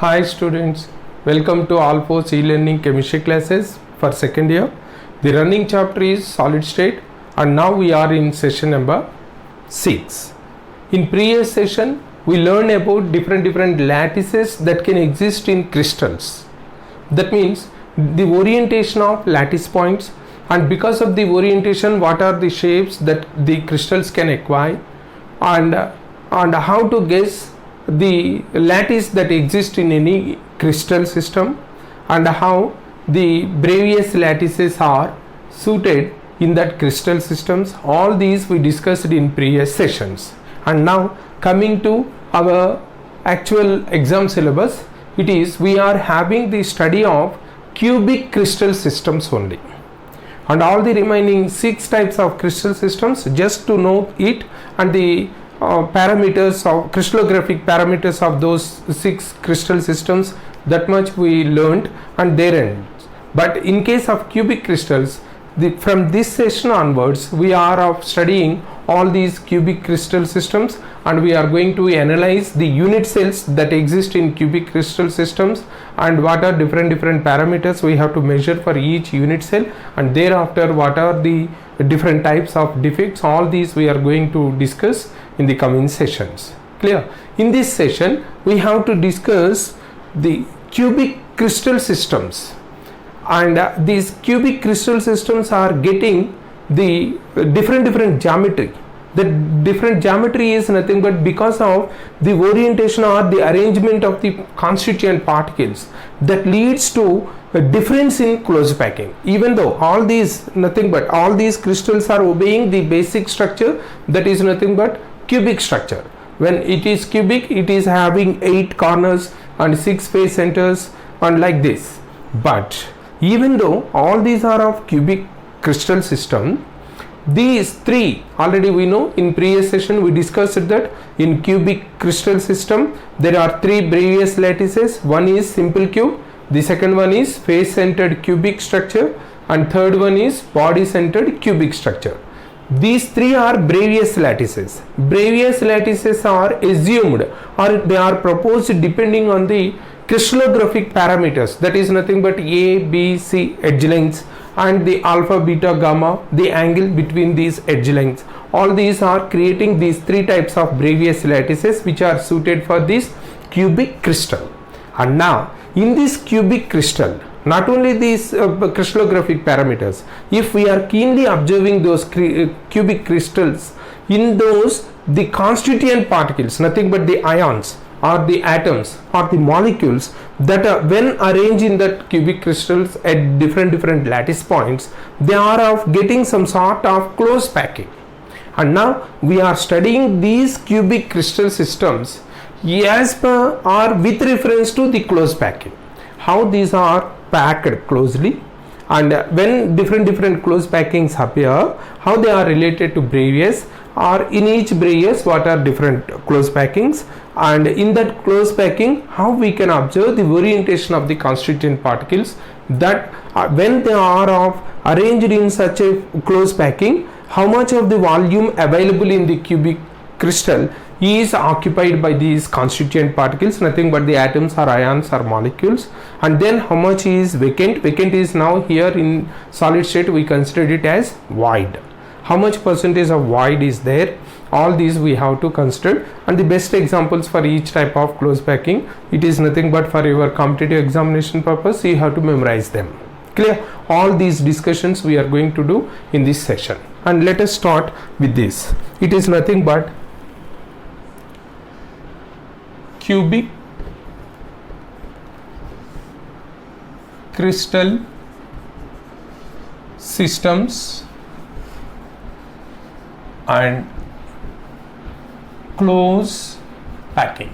Hi students, welcome to All4 e-learning chemistry classes for second year. The running chapter is solid state and now we are in session number 6. In previous session we learned about different lattices that can exist in crystals. That means the orientation of lattice points, and because of the orientation what are the shapes that the crystals can acquire, and how to guess the lattice that exists in any crystal system, and how the Bravais lattices are suited in that crystal systems. All these we discussed in previous sessions. And now coming to our actual exam syllabus, it is we are having the study of cubic crystal systems only, and all the remaining 6 types of crystal systems, just to know it, and the parameters of crystallographic parameters of those 6 crystal systems, that much we learned and their ends. But in case of cubic crystals, from this session onwards we are studying all these cubic crystal systems, and we are going to analyze the unit cells that exist in cubic crystal systems and what are different parameters we have to measure for each unit cell, and thereafter what are the different types of defects. All these we are going to discuss in the coming sessions. Clear? In this session we have to discuss the cubic crystal systems, and these cubic crystal systems are getting the different geometry. The different geometry is nothing but because of the orientation or the arrangement of the constituent particles that leads to a difference in close packing. Even though all these crystals are obeying the basic structure, that is nothing but cubic structure. When it is cubic, it is having 8 corners and 6 face centers and like this. But even though all these are of cubic crystal system, these 3 already we know. In previous session we discussed that in cubic crystal system there are 3 Bravais lattices. One is simple cube, the second one is face centered cubic structure, and third one is body centered cubic structure. These 3 are Bravais lattices. Bravais lattices are assumed or they are proposed depending on the crystallographic parameters, that is nothing but A, B, C edge lengths, and the alpha, beta, gamma, the angle between these edge lengths. All these are creating these 3 types of Bravais lattices which are suited for this cubic crystal. And now in this cubic crystal, not only these crystallographic parameters, if we are keenly observing those cubic crystals, in those the constituent particles, nothing but the ions or the atoms or the molecules that are when arranged in that cubic crystals at different lattice points, they are of getting some sort of close packing. And now we are studying these cubic crystal systems as per or with reference to the close packing, how these are packed closely, and when different close packings appear, how they are related to Bravais, or in each Bravais what are different close packings, and in that close packing how we can observe the orientation of the constituent particles, that when they are arranged in such a close packing, how much of the volume available in the cubic crystal is occupied by these constituent particles, nothing but the atoms or ions or molecules, and then how much is vacant. Vacant is now here in solid state we consider it as void. How much percentage of void is there? All these we have to consider, and the best examples for each type of close packing, it is nothing but for your competitive examination purpose you have to memorize them. Clear? All these discussions we are going to do in this session, and let us start with this. It is nothing but cubic crystal systems and close packing.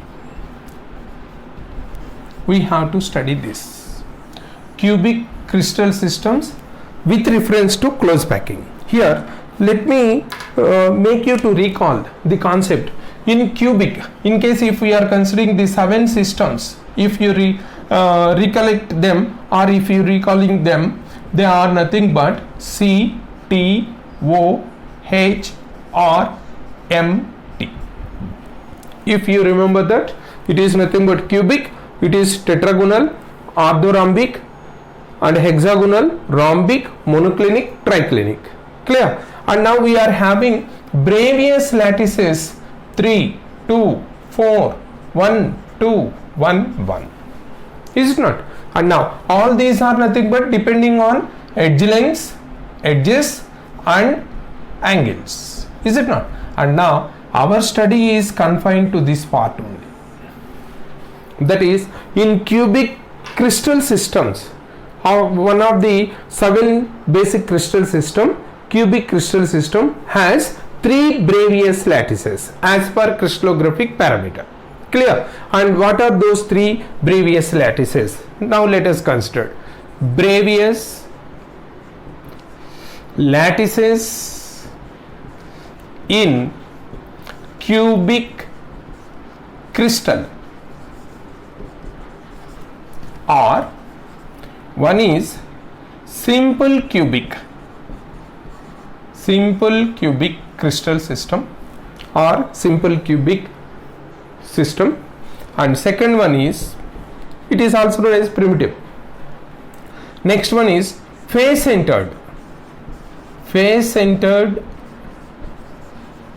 We have to study this cubic crystal systems with reference to close packing. Here let me make you to recall the concept. In cubic, in case if we are considering the 7 systems, if you recollect them, or if you recalling them, they are nothing but C, T, O, H, R, M, T. If you remember that, it is nothing but cubic. it is tetragonal, orthorhombic and hexagonal, rhombic, monoclinic, triclinic. Clear? And now we are having Bravais lattices 3, 2, 4, 1, 2, 1, 1. Is it not? And now all these are nothing but depending on edge lengths, edges and angles. Is it not? And now our study is confined to this part only. That is, in cubic crystal systems, one of the 7 basic crystal system, cubic crystal system has 3 Bravais lattices as per crystallographic parameter. Clear? And what are those 3 Bravais lattices? Now let us consider Bravais lattices in cubic crystal, or one is simple cubic crystal system or simple cubic system, and second one is, it is also known as primitive. Next one is face centered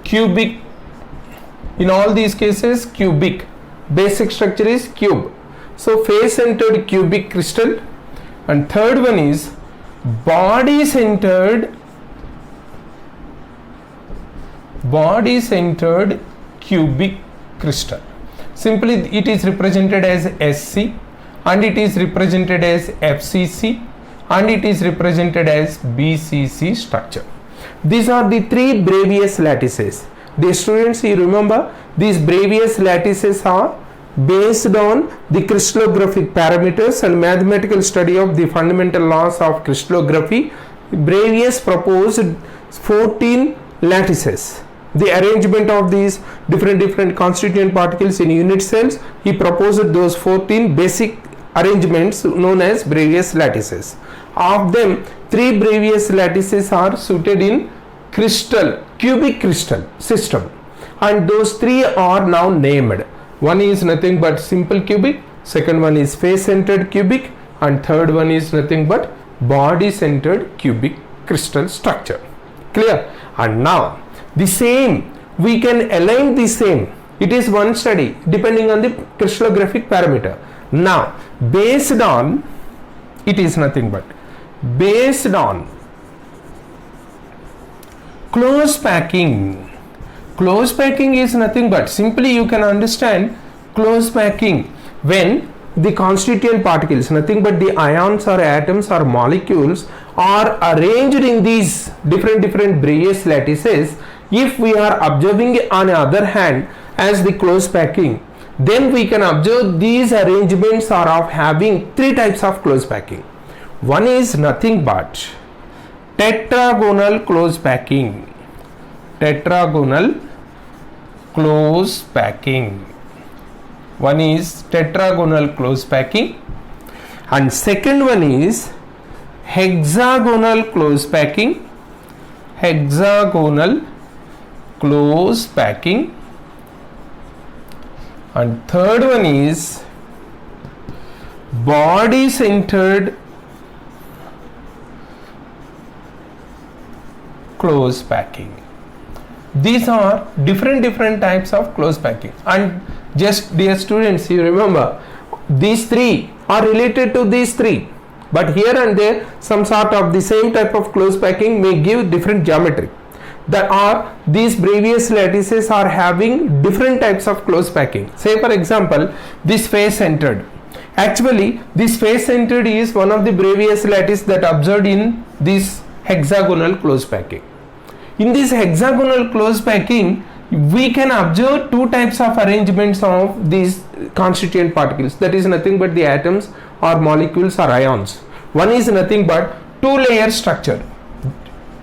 cubic. In all these cases cubic, basic structure is cube, so face centered cubic crystal. And third one is body centered cubic crystal. Simply it is represented as SC, and it is represented as FCC, and it is represented as BCC structure. These are the 3 Bravais lattices. The students, you remember, these Bravais lattices are based on the crystallographic parameters and mathematical study of the fundamental laws of crystallography. Bravais proposed 14 lattices. The arrangement of these different constituent particles in unit cells, he proposed those 14 basic arrangements known as Bravais lattices. Of them, 3 Bravais lattices are suited in cubic crystal system, and those 3 are now named. One is nothing but simple cubic, second one is face centered cubic, and third one is nothing but body centered cubic crystal structure. Clear? And now the same, we can align the same. It is one study depending on the crystallographic parameter. Now based on, it is nothing but based on close packing. Close packing is nothing but, simply you can understand close packing when the constituent particles, nothing but the ions or atoms or molecules, are arranged in these different Bravais lattices. If we are observing on the other hand as the close packing, then we can observe these arrangements are of having 3 types of close packing. One is nothing but tetragonal close packing. Tetragonal close packing. One is tetragonal close packing, and second one is hexagonal close packing. Hexagonal close packing. And third one is body centered close packing. These are different types of close packing. And just, dear students, you remember these 3 are related to these 3, but here and there some sort of the same type of close packing may give different geometry. That are, these Bravais lattices are having different types of close packing. Say for example, this face centered. Actually this face centered is one of the Bravais lattice that observed in this hexagonal close packing. In this hexagonal close packing, we can observe 2 types of arrangements of these constituent particles, that is nothing but the atoms or molecules or ions. One is nothing but 2-layer structure.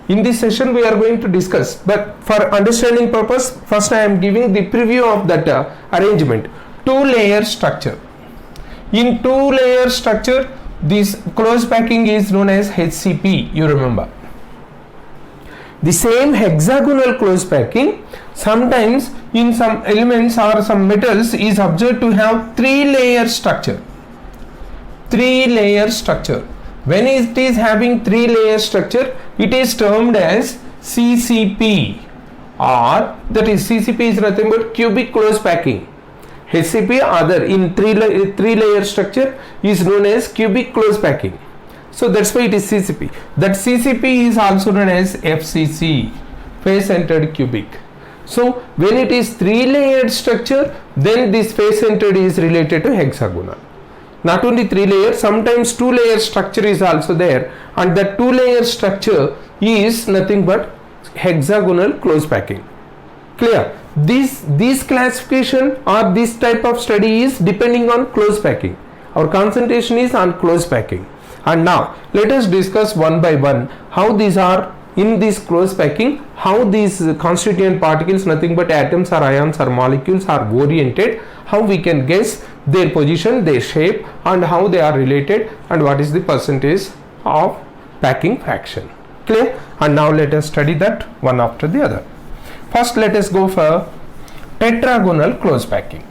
In this session we are going to discuss, but for understanding purpose, first I am giving the preview of that arrangement. 2-layer structure. In 2-layer structure, this close packing is known as HCP, you remember. the same hexagonal close packing, sometimes in some elements or some metals is observed to have 3-layer structure. 3-layer structure. When it is having 3-layer structure, it is termed as CCP, or that is CCP is nothing but cubic close packing. HCP other in 3-layer structure is known as cubic close packing. So that's why it is CCP. That CCP is also known as FCC, face centered cubic. So when it is 3-layered structure, then this face centered is related to hexagonal. Not only 3 layers, sometimes 2-layer structure is also there, and that 2-layer structure is nothing but hexagonal close packing. Clear? This classification or this type of study is depending on close packing. Our concentration is on close packing. And now let us discuss one by one how these are in this close packing, how these constituent particles, nothing but atoms or ions or molecules, are oriented, how we can guess their position, their shape, and how they are related, and what is the percentage of packing fraction. Clear? And now let us study that one after the other. First let us go for tetragonal close packing.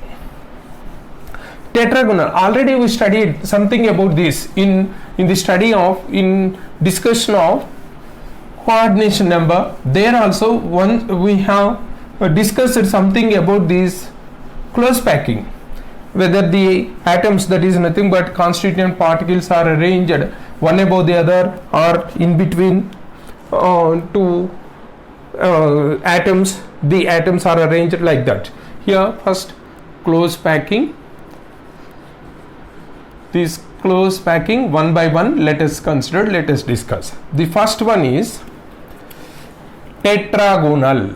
Tetragonal, already we studied something about this in the study of, in discussion of coordination number. There also one we have discussed something about this close packing, whether the atoms, that is nothing but constituent particles, are arranged one above the other or in between two atoms, the atoms are arranged like that. Here first close packing, this close packing one by one let us consider, let us discuss. The first one is tetragonal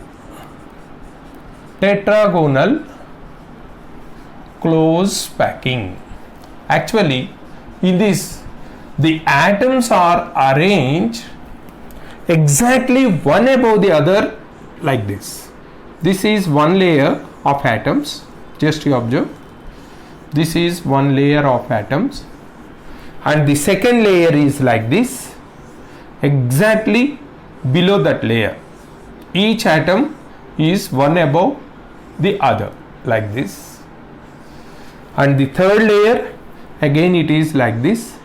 close packing. Actually in this the atoms are arranged exactly one above the other like this. This is one layer of atoms, just you observe, this is one layer of atoms, and the second layer is like this, exactly below that layer. Each atom is one above the other like this, and the third layer again it is like this.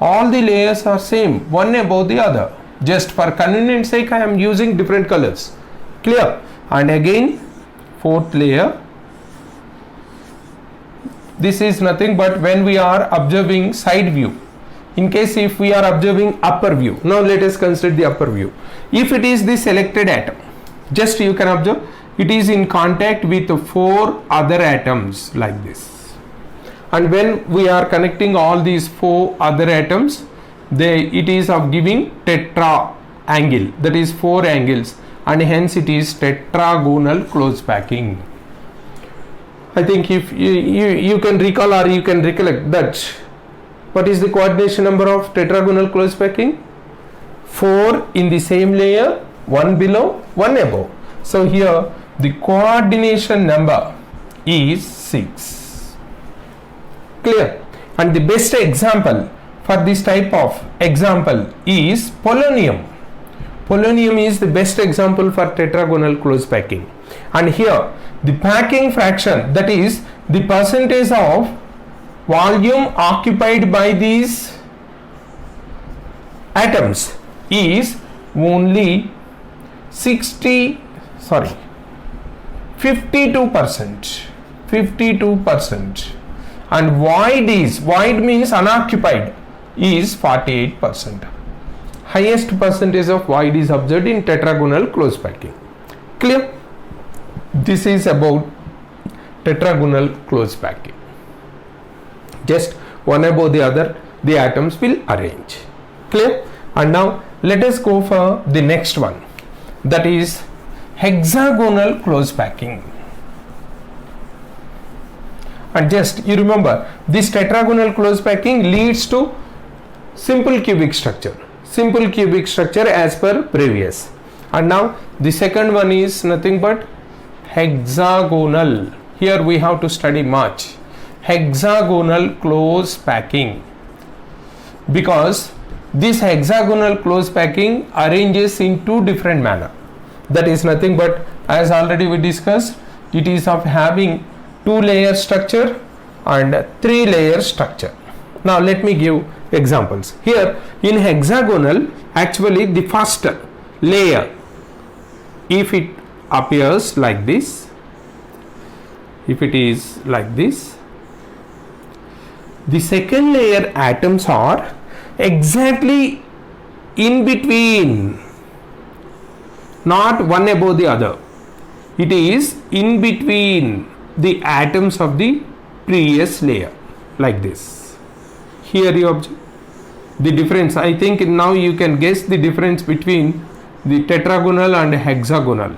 All the layers are same, one above the other. Just for convenience sake I am using different colors. Clear? And again fourth layer. This is nothing but when we are observing side view. In case if we are observing upper view, now let us consider the upper view. If it is the selected atom, just you can observe it is in contact with 4 other atoms like this. And when we are connecting all these 4 other atoms, it is of giving tetra angle, that is 4 angles, and hence it is tetragonal close packing. I think if you can recall or you can recollect that, what is the coordination number of tetragonal close packing? 4 in the same layer, 1 below, 1 above. So here the coordination number is 6. Clear? And the best example for this type of example is polonium. Polonium is the best example for tetragonal close packing. And here the packing fraction, that is the percentage of volume occupied by these atoms, is only 52%. 52%. And void means unoccupied, is 48%. Highest percentage of void is observed in tetragonal close packing. Clear? This is about tetragonal close packing. Just one above the other the atoms will arrange. Clear? And now let us go for the next one, that is hexagonal close packing. And just you remember, this tetragonal close packing leads to simple cubic structure as per previous. And now the second one is nothing but hexagonal. Here we have to study much. Hexagonal close packing, because this hexagonal close packing arranges in two different manner. That is nothing but, as already we discussed, it is of having 2-layer structure and 3-layer structure. Now let me give examples. Here in hexagonal, actually the first layer, if it appears like this, if it is like this, the second layer atoms are exactly in between, not one above the other. It is in between the atoms of the previous layer, like this. Here you observe the difference. I think now you can guess the difference between the tetragonal and hexagonal.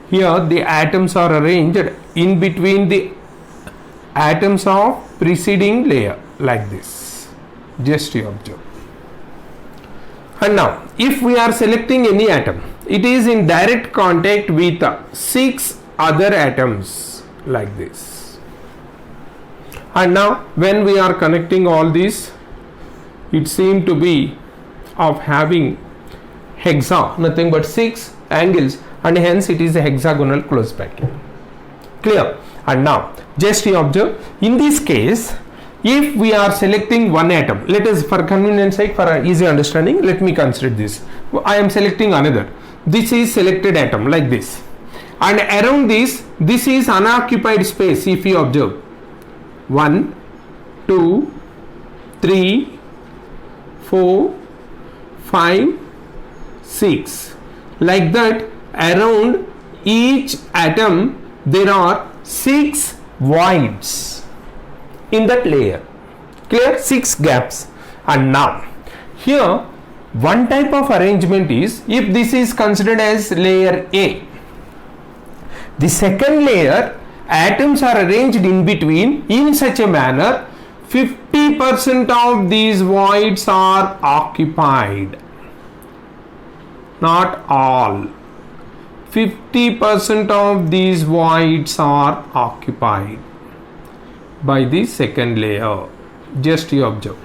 Here the atoms are arranged in between the atoms of preceding layer, like this. Just you observe. And now if we are selecting any atom, it is in direct contact with 6 other atoms, like this. And now when we are connecting all these, it seems to be of having hexa, nothing but 6 angles, and hence it is a hexagonal close packing. Clear? And now just you observe, in this case, if we are selecting one atom, let us, for convenience sake, for easy understanding, let me consider this. I am selecting another. This is selected atom, like this, and around this is unoccupied space. If you observe 1, 2, 3, 4, 5, 6, like that, around each atom there are 6 voids in that layer. Clear? 6 gaps. And now here one type of arrangement is, if this is considered as layer A, the second layer atoms are arranged in between in such a manner 50% of these voids are occupied, not all. 50% of these voids are occupied by the second layer. Just you observe.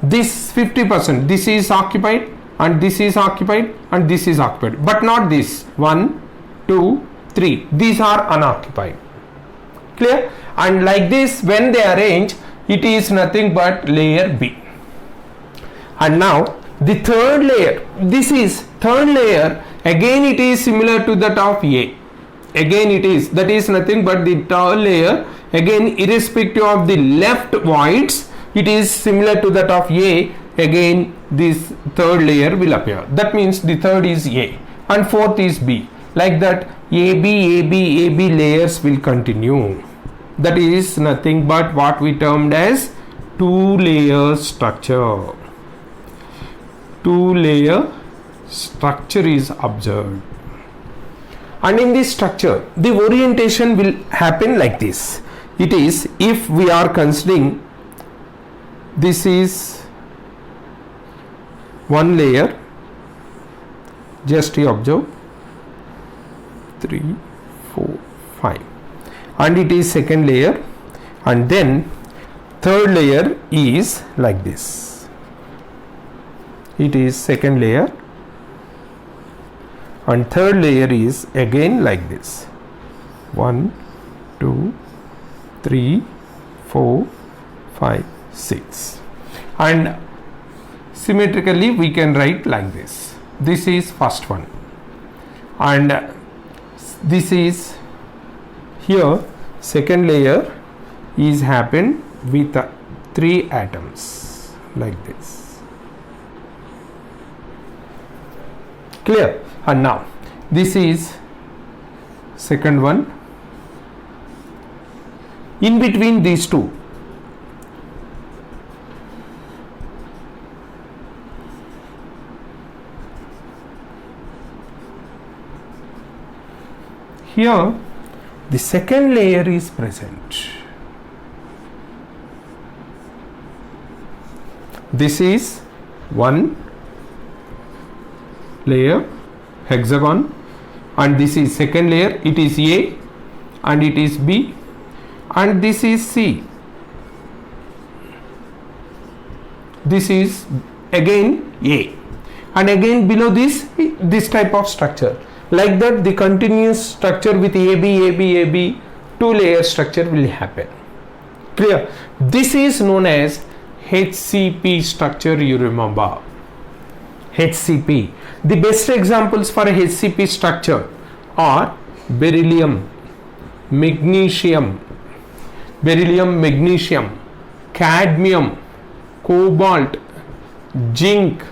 This 50%, this is occupied, and this is occupied, and this is occupied, but not this 1, 2, 3. These are unoccupied. Clear? And like this, when they arrange, it is nothing but layer B. And now the third layer, this is third layer, again it is similar to that of A. Again it is, that is nothing but the third layer, again irrespective of the left voids, it is similar to that of A. Again this third layer will appear. That means the third is A and fourth is B. Like that, AB layers will continue. That is nothing but what we termed as 2-layer structure. 2-layer structure is observed. And in this structure, the orientation will happen like this. It is, if we are considering this is one layer, just you observe 3, 4, 5, and it is second layer, and then third layer is like this. It is second layer, and third layer is again like this. 1, 2, 3, 4, 5, 6, and symmetrically we can write like this. This is first one, and this is here second layer is happened with 3 atoms, like this. Clear? And now this is second one. In between these two, here the second layer is present. This is one layer, hexagon, and this is second layer, it is A and it is B, and this is C, this is again A, and again below this type of structure. Like that, the continuous structure with AB, two layer structure will happen. Clear? This is known as HCP structure, you remember. HCP. The best examples for a HCP structure are beryllium, magnesium, cadmium, cobalt, zinc,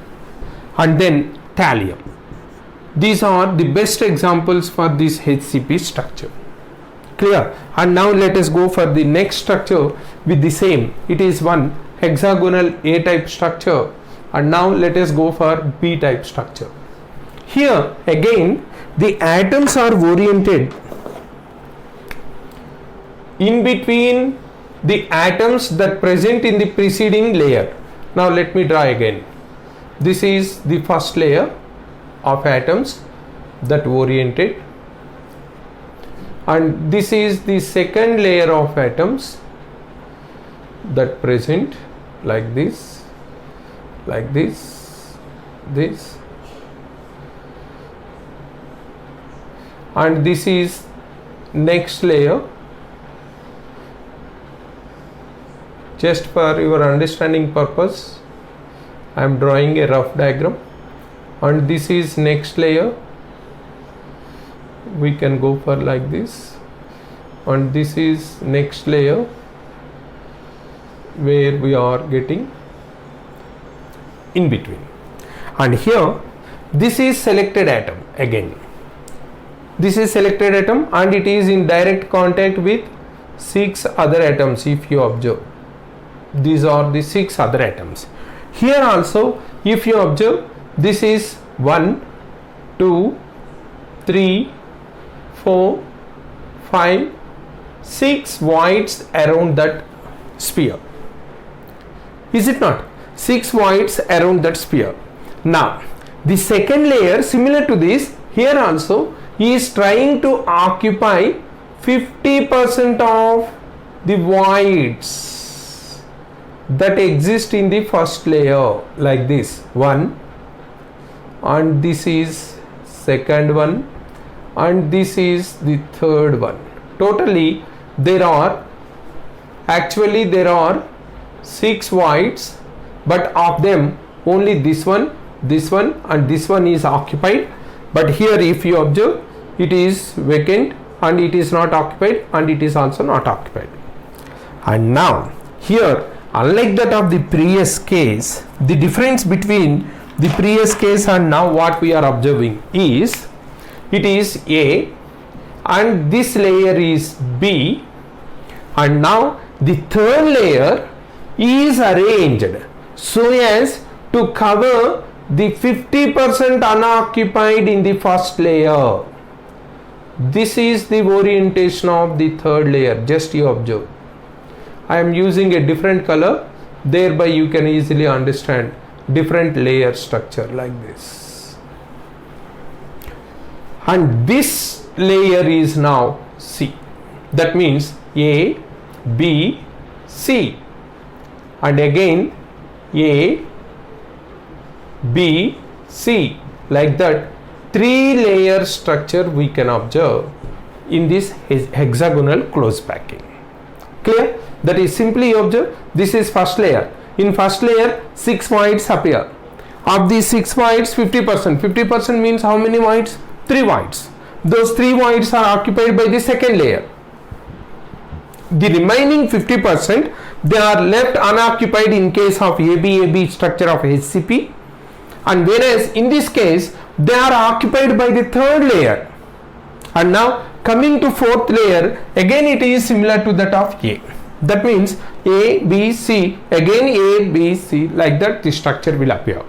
and then thallium. These are the best examples for this HCP structure. Clear? And now let us go for the next structure with the same. It is one hexagonal A type structure, and now let us go for B type structure. Here again the atoms are oriented in between the atoms that present in the preceding layer. Now let me draw again. This is the first layer of atoms that oriented, and this is the second layer of atoms that present like this, this, and this is next layer. Just for your understanding purpose, I am drawing a rough diagram, and this is next layer. We can go for like this, and this is next layer where we are getting in between. And here this is selected atom again. This is selected atom, and it is in direct contact with 6 other atoms. If you observe, these are the 6 other atoms. Here also, if you observe, this is 1, 2, 3, 4, 5, 6 voids around that sphere. Is it not? 6 voids around that sphere. Now the second layer, similar to this, here also is trying to occupy 50% of the voids that exist in the first layer, like this one, and this is second one, and this is the third one. Totally there are 6 voids, but of them only this one and this one is occupied. But here if you observe, it is vacant, and it is not occupied, and it is also not occupied. And now here, unlike that of the previous case, the difference between the previous case and now what we are observing is, it is A and this layer is B, and now the third layer is arranged so as to cover the 50% unoccupied in the first layer. This is the orientation of the third layer. Just you observe. I am using a different color, thereby you can easily understand different layer structure like this. And this layer is now C. That means A, B, C, and again A, B, C, like that 3 layer structure we can observe in this hexagonal close packing. Clear? That is, simply observe, this is first layer. In first layer 6 voids appear. Of these 6 voids, 50% means how many voids? 3 voids. Those 3 voids are occupied by the second layer. The remaining 50%, they are left unoccupied in case of AB structure of HCP, and whereas in this case they are occupied by the third layer. And now coming to fourth layer, again it is similar to that of A. That means A, B, C, again A, B, C, like that the structure will appear.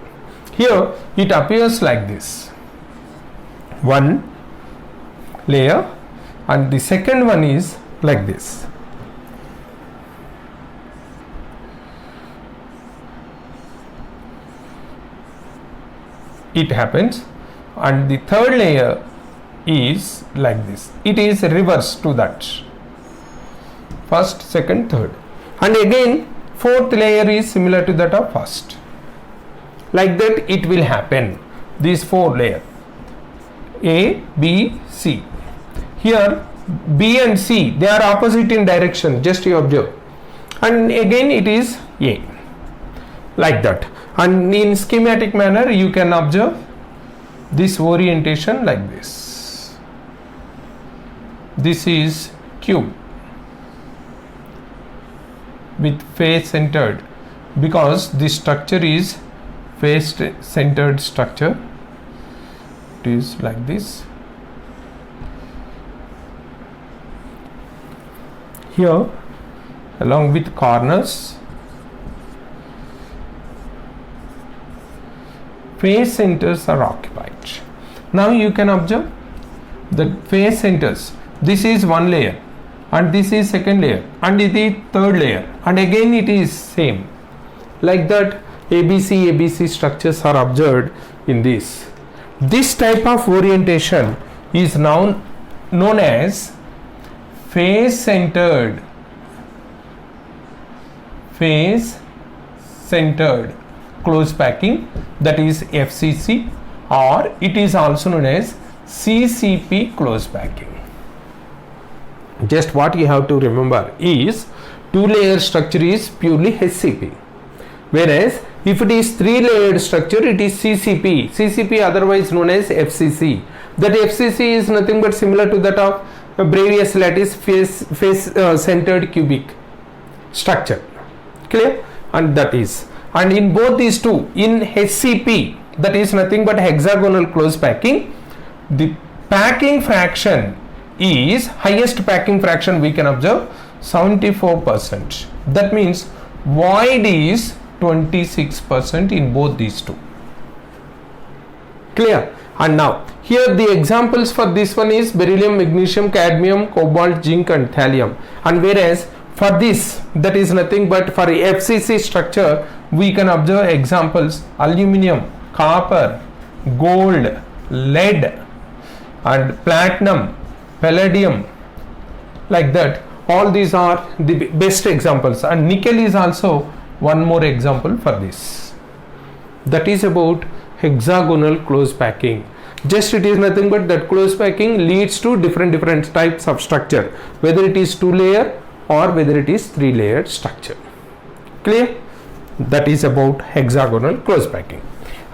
Here it appears like this. One layer, and the second one is like this. It happens, and the third layer is like this. It is reverse to that. First, second, third. And again fourth layer is similar to that of first. Like that it will happen. These 4 layers A, B, C. Here B and C, they are opposite in direction, just you observe. And again it is A, like that. And in schematic manner you can observe this orientation like this. This is cube with face centered, because this structure is face centered structure. It is like this. Here along with corners, face centers are occupied. Now you can observe the face centers. This is one layer and this is second layer and it is third layer, and again it is same. Like that ABC structures are observed in this. This type of orientation is now known as face centered close packing, that is FCC, or it is also known as CCP close packing. Just what you have to remember is 2-layer structure is purely HCP, whereas if it is 3-layered structure it is CCP, otherwise known as FCC. That FCC is nothing but similar to that of Bravais lattice face centered cubic structure. Clear? And that is, and in both these two, in HCP, that is nothing but hexagonal close packing, the packing fraction is highest packing fraction we can observe 74%. That means void is 26% in both these two. Clear? And now here the examples for this one is beryllium, magnesium, cadmium, cobalt, zinc and thallium. And whereas for this, that is nothing but for FCC structure we can observe examples aluminum, copper, gold, lead and platinum, palladium, like that. All these are the best examples, and nickel is also one more example for this. That is about hexagonal close packing. Just it is nothing but that close packing leads to different types of structure, whether it is 2-layer or whether it is 3-layered structure. Clear? That is about hexagonal close packing.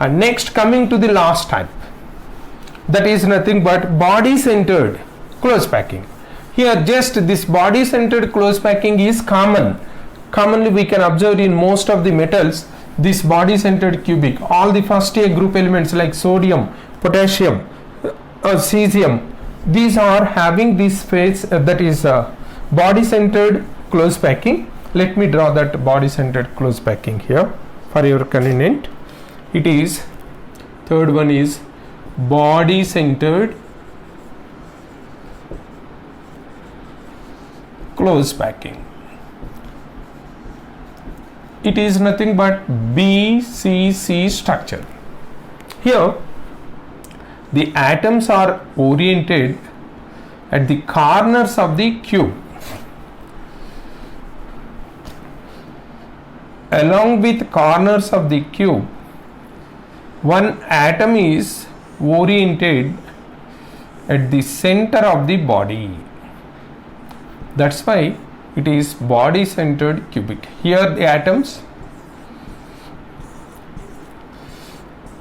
And next, coming to the last type, that is nothing but body centered close packing. Here just this body centered close packing is commonly we can observe in most of the metals. This body centered cubic, all the first A group elements like sodium, potassium, cesium, these are having this face that is body centered close packing. Let me draw that body centered close packing here for your convenience. It is, third one is body centered close packing. It is nothing but BCC structure. Here the atoms are oriented at the corners of the cube. Along with corners of the cube, one atom is oriented at the center of the body. That's why it is body centered cubic. Here the atoms,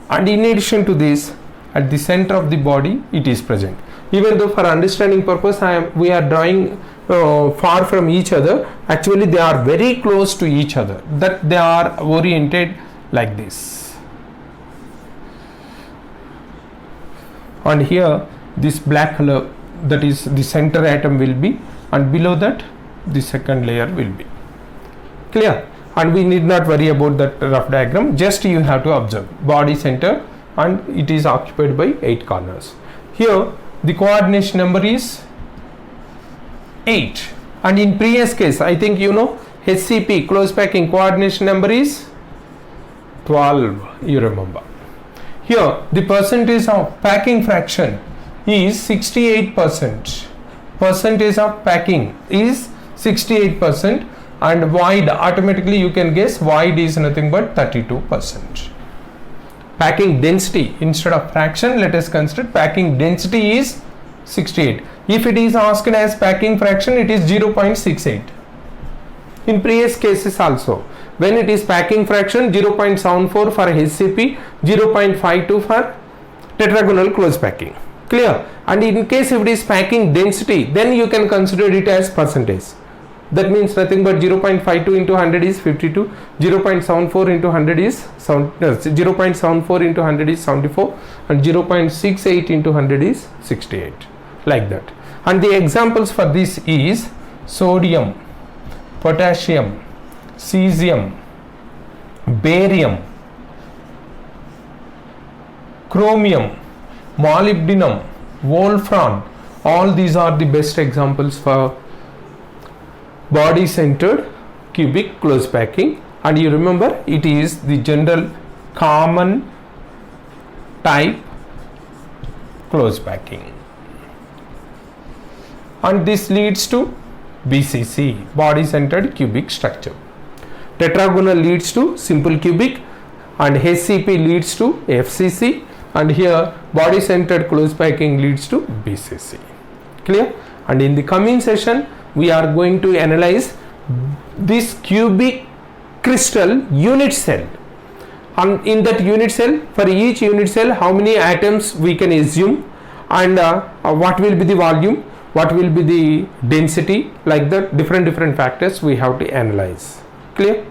and in addition to this, at the center of the body it is present. Even though for understanding purpose we are drawing far from each other, actually they are very close to each other, that they are oriented like this. And here this black color, that is the center atom will be, and below that the second layer will be. Clear? And we need not worry about that rough diagram, just you have to observe body center and it is occupied by 8 corners. Here the coordination number is 8, and in previous case I think you know HCP close packing coordination number is 12, you remember. Here the percentage of packing fraction is 68%. Percentage of packing is 68%, and void, automatically you can guess void is nothing but 32%. Packing density, instead of fraction, let us consider packing density is 68. If it is asked as packing fraction, it is 0.68. In previous cases also, when it is packing fraction, 0.74 for HCP, 0.52 for tetragonal close packing. Clear? And in case if it is packing density, then you can consider it as percentage. That means nothing but 0.52 into 100 is 52, 0.74 into 100 is 0.74 into 100 is 74, and 0.68 into 100 is 68, like that. And the examples for this is sodium, potassium, cesium, barium, chromium, molybdenum, wolfram. All these are the best examples for body centered cubic close packing, and you remember it is the general common type close packing, and this leads to BCC, body centered cubic structure. Tetragonal leads to simple cubic, and HCP leads to FCC, and here body centered close packing leads to BCC. Clear? And in the coming session we are going to analyze this cubic crystal unit cell, and in that unit cell, for each unit cell how many atoms we can assume, and what will be the volume, what will be the density, like that different factors we have to analyze. Clear?